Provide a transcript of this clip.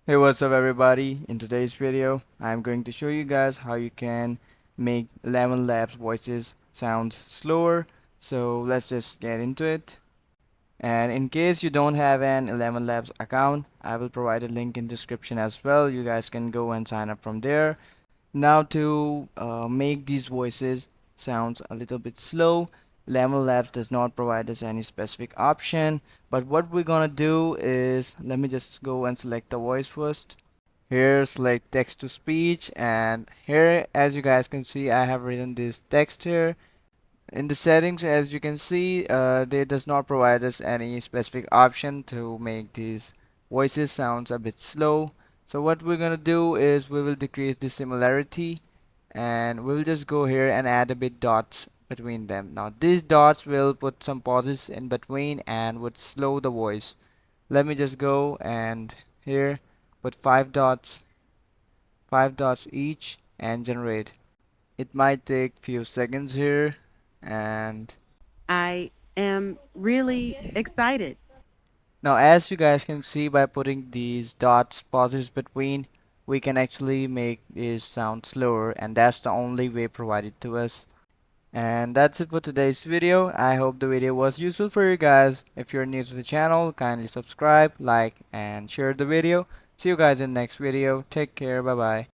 Hey, what's up everybody? In today's video, I'm going to show you guys how you can make Elevenlabs voices sound slower. So let's just get into it. And in case you don't have an Elevenlabs account, I will provide a link in description as well. You guys can go and sign up from there. Now to make these voices sounds a little bit slow, Elevenlabs does not provide us any specific option. But what we're gonna do is, let me just go and select the voice first. Here select text to speech, and here as you guys can see I have written this text here. In the settings, as you can see, they does not provide us any specific option to make these voices sounds a bit slow. So what we're gonna do is we will decrease the similarity, and we'll just go here and add a bit dots between them. Now these dots will put some pauses in between and would slow the voice. Let me just go and here put five dots each and generate. It might take few seconds here, and I am really excited. now as you guys can see, by putting these dots pauses between, we can actually make this sound slower, and that's the only way provided to us. And that's it for today's video. I hope the video was useful for you guys. If you're new to the channel, kindly subscribe, like, and share the video. See you guys in the next video. Take care. Bye bye.